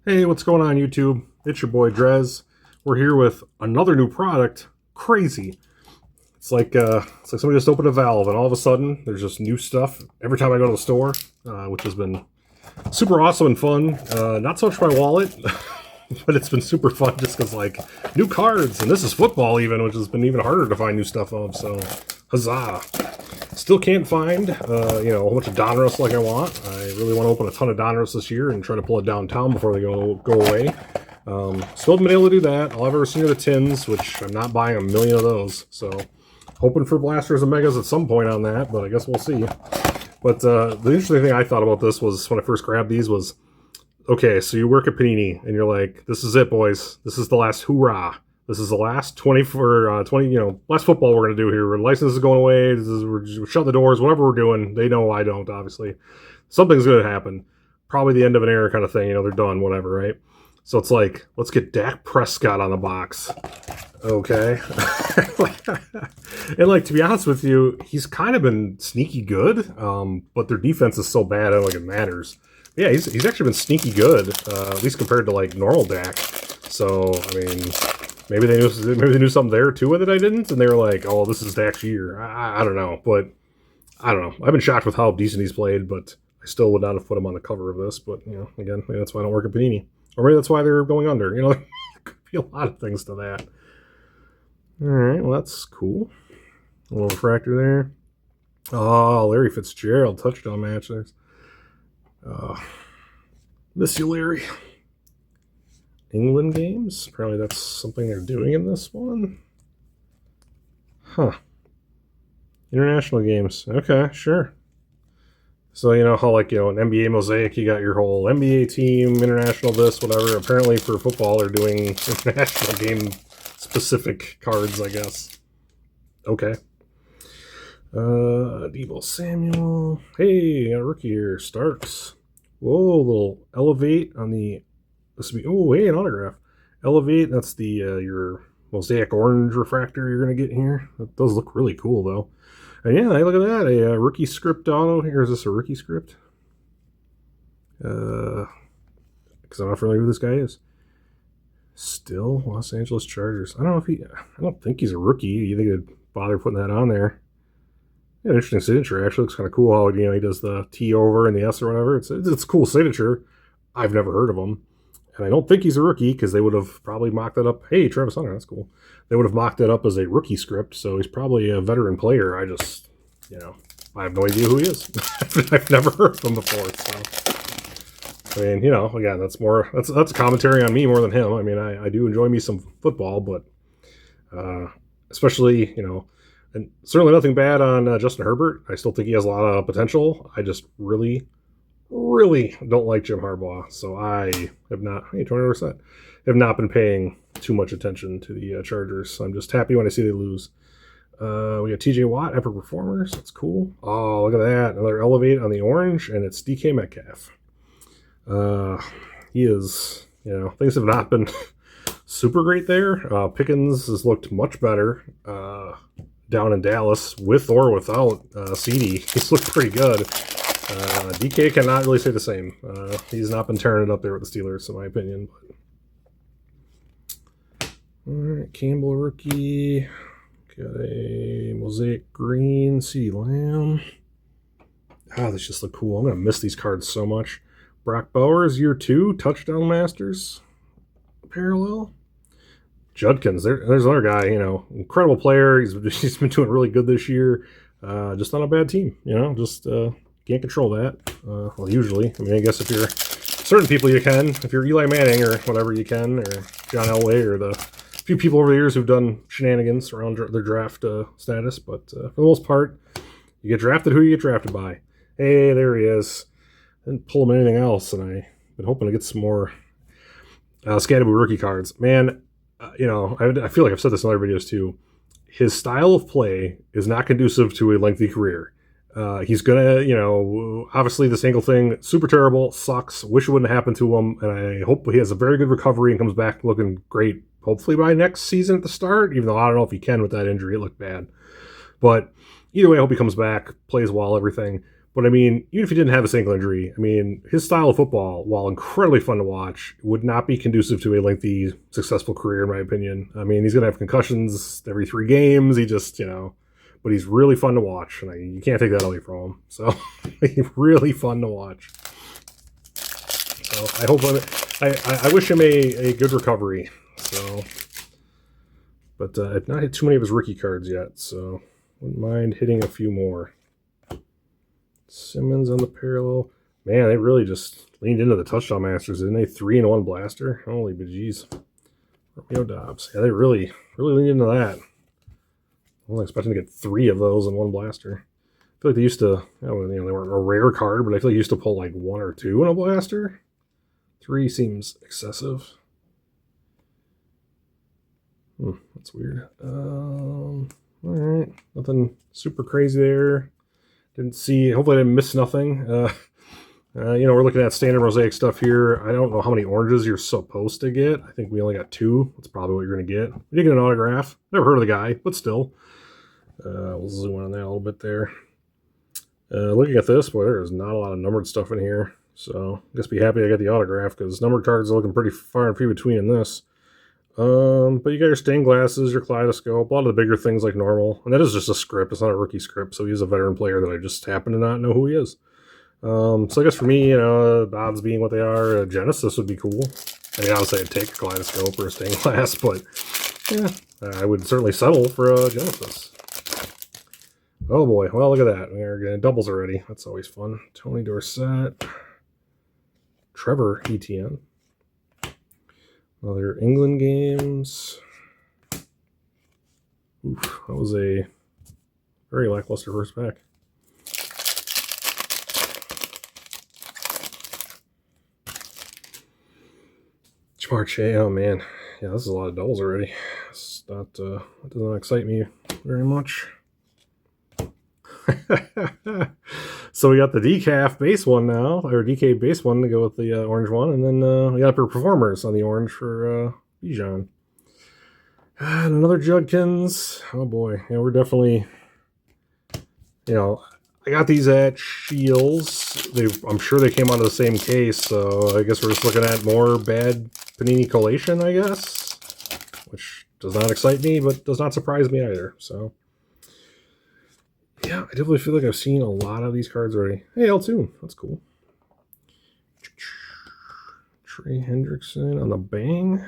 Hey, what's going on, YouTube? It's your boy Drez. We're here with another new product. Crazy. It's like somebody just opened a valve, and all of a sudden, there's just new stuff every time I go to the store, which has been super awesome and fun. Not so much my wallet, but it's been super fun just because, like, new cards, and this is football even, which has been even harder to find new stuff of. So, huzzah! Still can't find, a whole bunch of Donruss like I want. I really want to open a ton of Donruss this year and try to pull it downtown before they go away. Still haven't been able to do that. All I've ever seen are the tins, which I'm not buying a million of those. So, hoping for Blasters and Megas at some point on that, but I guess we'll see. But the interesting thing I thought about this was when I first grabbed these was, okay, so you work at Panini and you're like, this is it, boys. This is the last hoorah. This is the last 20 for 20, last football we're going to do here. Our license is going away. We're shutting the doors, whatever we're doing. They know I don't, obviously. Something's going to happen. Probably the end of an era kind of thing. They're done, whatever, right? So it's like, let's get Dak Prescott on the box. Okay. And, like, to be honest with you, he's kind of been sneaky good, but their defense is so bad, I don't think it matters. Yeah, he's actually been sneaky good, at least compared to, like, normal Dak. So, I mean, maybe they knew something there too that I didn't, and they were like, "Oh, this is Dak's year." I don't know, but I don't know. I've been shocked with how decent he's played, but I still would not have put him on the cover of this. But again, maybe that's why I don't work at Panini, or maybe that's why they're going under. There could be a lot of things to that. All right, well that's cool. A little refractor there. Oh, Larry Fitzgerald touchdown match. There's. Miss you, Larry. England games. Apparently that's something they're doing in this one. Huh. International games. Okay, sure. So you know how, like, an NBA Mosaic, you got your whole NBA team, international this, whatever. Apparently for football, they're doing international game specific cards, I guess. Okay. Deebo Samuel. Hey, got a rookie here. Starks. Whoa, little elevate on the. This would be, oh, hey, an autograph. Elevate, that's the your Mosaic orange refractor you're going to get here. That does look really cool, though. And yeah, hey, look at that. A rookie script auto. Here, is this a rookie script? Because I'm not familiar with who this guy is. Still, Los Angeles Chargers. I don't think he's a rookie. You think they'd bother putting that on there? Yeah, interesting signature. Actually, looks kind of cool how he does the T over and the S or whatever. It's a cool signature. I've never heard of him. And I don't think he's a rookie because they would have probably mocked that up. Hey, Travis Hunter, that's cool. They would have mocked that up as a rookie script, so he's probably a veteran player. I just, I have no idea who he is. I've never heard of him before. So, I mean, again, that's a commentary on me more than him. I mean, I do enjoy me some football, but especially, and certainly nothing bad on Justin Herbert. I still think he has a lot of potential. I just really don't like Jim Harbaugh, so I have not. Hey, 20%. Have not been paying too much attention to the Chargers. So I'm just happy when I see they lose. We got T.J. Watt, Epic Performers. That's cool. Oh, look at that! Another elevate on the orange, and it's DK Metcalf. He is. Things have not been super great there. Pickens has looked much better down in Dallas with or without CD. He's looked pretty good. DK cannot really say the same. He's not been tearing it up there with the Steelers, in my opinion. All right, Campbell rookie. Got a Mosaic green, CeeDee Lamb. These just look cool. I'm going to miss these cards so much. Brock Bowers, year 2, touchdown masters. Parallel. Judkins, there's another guy, incredible player. He's been doing really good this year. Just on a bad team, can't control that. Well, usually. I mean, I guess if you're certain people you can. If you're Eli Manning or whatever you can, or John Elway, or the few people over the years who've done shenanigans around their draft status. But for the most part, you get drafted who you get drafted by. Hey, there he is. Didn't pull him anything else, and I've been hoping to get some more Scatterboo rookie cards. Man, I feel like I've said this in other videos too. His style of play is not conducive to a lengthy career. He's gonna, obviously this ankle thing, super terrible, sucks, wish it wouldn't happen to him, and I hope he has a very good recovery and comes back looking great, hopefully by next season at the start, even though I don't know if he can with that injury. It looked bad. But either way, I hope he comes back, plays well, everything. But I mean, even if he didn't have this ankle injury, I mean, his style of football, while incredibly fun to watch, would not be conducive to a lengthy, successful career, in my opinion. I mean, he's going to have concussions every 3 games. He just, but he's really fun to watch, and you can't take that away from him. So, he's really fun to watch. So, I hope I wish him a good recovery. So, but I've not hit too many of his rookie cards yet, so wouldn't mind hitting a few more. Simmons on the parallel. Man, they really just leaned into the touchdown masters, didn't they? 3-in-1 blaster. Holy bejeez. Romeo Dobbs. Yeah, they really leaned into that. I wasn't expecting to get 3 of those in one blaster. I feel like they used to, they weren't a rare card, but I feel like they used to pull like 1 or 2 in a blaster. 3 seems excessive. That's weird. All right, nothing super crazy there. Didn't see. Hopefully, I didn't miss nothing. We're looking at standard Mosaic stuff here. I don't know how many oranges you're supposed to get. I think we only got 2. That's probably what you're going to get. We did get an autograph. Never heard of the guy, but still. We'll zoom in on that a little bit there. Looking at this, boy, there is not a lot of numbered stuff in here. So, I guess be happy I got the autograph because numbered cards are looking pretty far and few between in this. But you got your stained glasses, your kaleidoscope, a lot of the bigger things like normal. And that is just a script. It's not a rookie script. So he's a veteran player that I just happen to not know who he is. So I guess for me, odds being what they are, Genesis would be cool. I mean, obviously I'd take a kaleidoscope or a stained glass, but yeah, I would certainly settle for a Genesis. Oh boy, well, look at that. We're getting doubles already. That's always fun. Tony Dorsett. Trevor Etienne. Other England games. Oof, that was a very lackluster first pack. Marche, oh man. Yeah, this is a lot of doubles already. It's not, that does not excite me very much. So we got the decaf base one now, or DK base one to go with the orange one, and then we got our performers on the orange for Bijan. And another Judkins. Oh boy, yeah, we're definitely, I got these at Shields. I'm sure they came out of the same case, so I guess we're just looking at more bad panini collation, I guess, which does not excite me, but does not surprise me either. So, yeah, I definitely feel like I've seen a lot of these cards already. Hey, L2, that's cool. Trey Hendrickson on the bang.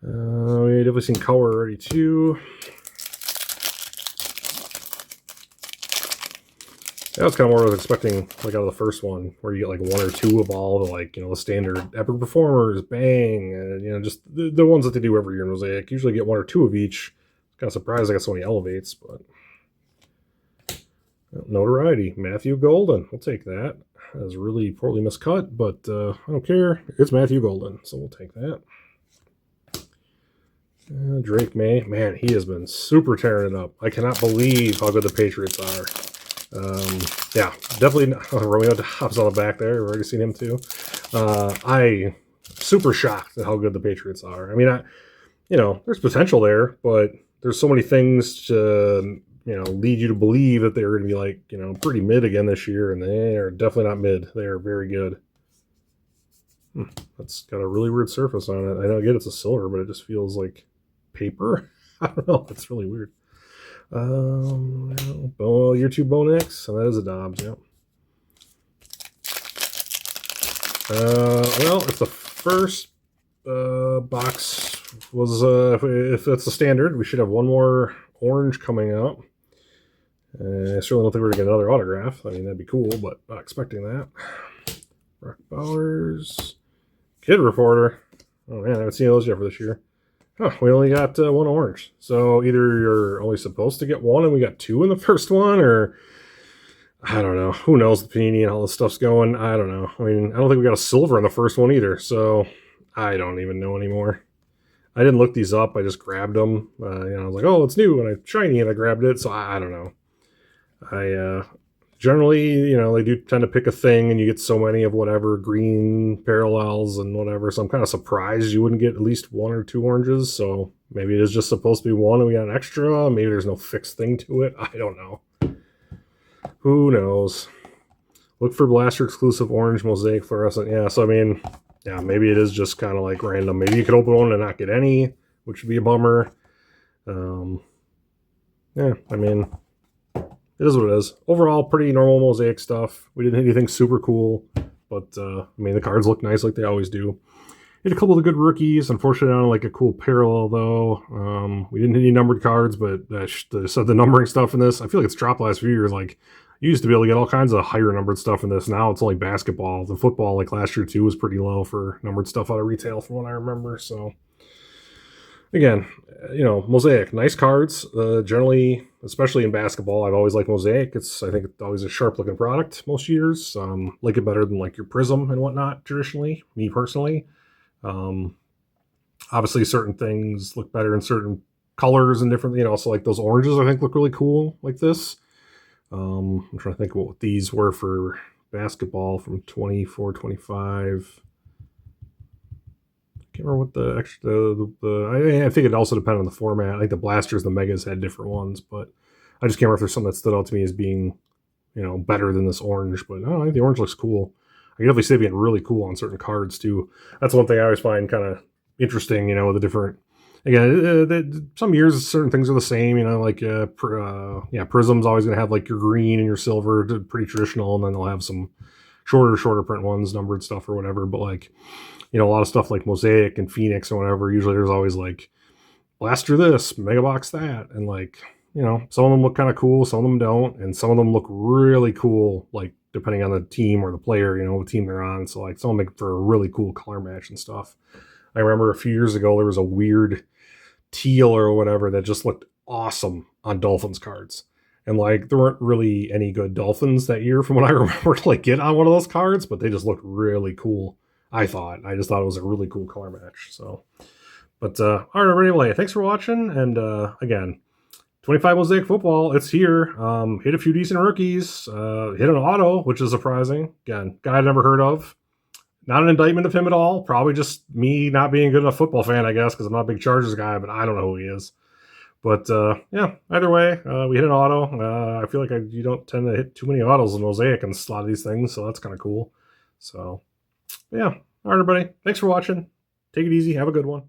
We definitely seen color already too. That was kind of what I was expecting, like out of the first one, where you get like 1 or 2 of all the the standard epic performers, bang, and just the ones that they do every year in Mosaic. Usually get 1 or 2 of each. Kind of surprised I got so many elevates, but notoriety. Matthew Golden, we'll take that. That was really poorly miscut, but I don't care. It's Matthew Golden, so we'll take that. Drake May, man, he has been super tearing it up. I cannot believe how good the Patriots are. Yeah, definitely Romeo Dobbs on the back there. We've already seen him too. I super shocked at how good the Patriots are. I mean, there's potential there, but there's so many things to lead you to believe that they're going to be pretty mid again this year, and they are definitely not mid. They are very good. That's got a really weird surface on it. I don't get it's a silver, but it just feels like paper. I don't know. It's really weird. Year 2 Bone X, and that is a Dobbs, yeah. Well, if the first box was, if that's the standard, we should have 1 more orange coming out. I certainly don't think we're going to get another autograph. I mean, that'd be cool, but not expecting that. Brock Bowers. Kid Reporter. Oh man, I haven't seen those yet for this year. Huh, we only got 1 orange. So either you're only supposed to get 1 and we got 2 in the first one, or I don't know. Who knows the panini and all this stuff's going? I don't know. I mean, I don't think we got a silver in the first one either, so I don't even know anymore. I didn't look these up. I just grabbed them. I was like, oh, it's new, and it's shiny, and I grabbed it, so I don't know. I generally, they do tend to pick a thing, and you get so many of whatever green parallels and whatever. So I'm kind of surprised you wouldn't get at least 1 or 2 oranges. So maybe it is just supposed to be 1, and we got an extra. Maybe there's no fixed thing to it. I don't know. Who knows? Look for Blaster exclusive orange mosaic fluorescent. Yeah, so I mean, yeah, maybe it is just kind of like random. Maybe you could open one and not get any, which would be a bummer. Yeah, I mean, it is what it is. Overall, pretty normal mosaic stuff. We didn't hit anything super cool, but I mean, the cards look nice like they always do. Hit a couple of the good rookies. Unfortunately, I don't like a cool parallel though. We didn't hit any numbered cards, but the numbering stuff in this, I feel like it's dropped the last few years. Like you used to be able to get all kinds of higher numbered stuff in this. Now it's only basketball. The football, like last year too, was pretty low for numbered stuff out of retail, from what I remember. So again, Mosaic, nice cards. Generally, especially in basketball, I've always liked Mosaic. I think it's always a sharp looking product most years. Like it better than like your Prism and whatnot traditionally. Me personally. Um, Obviously, certain things look better in certain colors and different. So like those oranges, I think look really cool like this. I'm trying to think what these were for basketball from 24, 25. Can't remember what the extra. I think it also depended on the format. I think the Blasters, the Megas had different ones, but I just can't remember if there's something that stood out to me as being, better than this orange. But I think the orange looks cool. I can definitely see it being really cool on certain cards too. That's one thing I always find kind of interesting. The different. Again, some years certain things are the same. Prism's always going to have like your green and your silver, pretty traditional, and then they'll have some shorter print ones, numbered stuff or whatever. But like, a lot of stuff like Mosaic and Phoenix or whatever, usually there's always like Blaster this, Mega Box that, and like, some of them look kind of cool, some of them don't, and some of them look really cool, like depending on the team or the player, what team they're on. So like some of them make for a really cool color match and stuff. I remember a few years ago there was a weird teal or whatever that just looked awesome on Dolphins cards. And like there weren't really any good Dolphins that year from what I remember to like get on one of those cards, but they just looked really cool. I just thought it was a really cool color match. So, but all right, anyway, thanks for watching. And again, 25 Mosaic Football, it's here. Hit a few decent rookies. Hit an auto, which is surprising. Again, guy I'd never heard of. Not an indictment of him at all. Probably just me not being a good enough football fan, I guess, because I'm not a big Chargers guy, but I don't know who he is. But yeah, either way, we hit an auto. I feel like you don't tend to hit too many autos in Mosaic and a lot of these things, so that's kind of cool. So yeah, all right, everybody. Thanks for watching. Take it easy. Have a good one.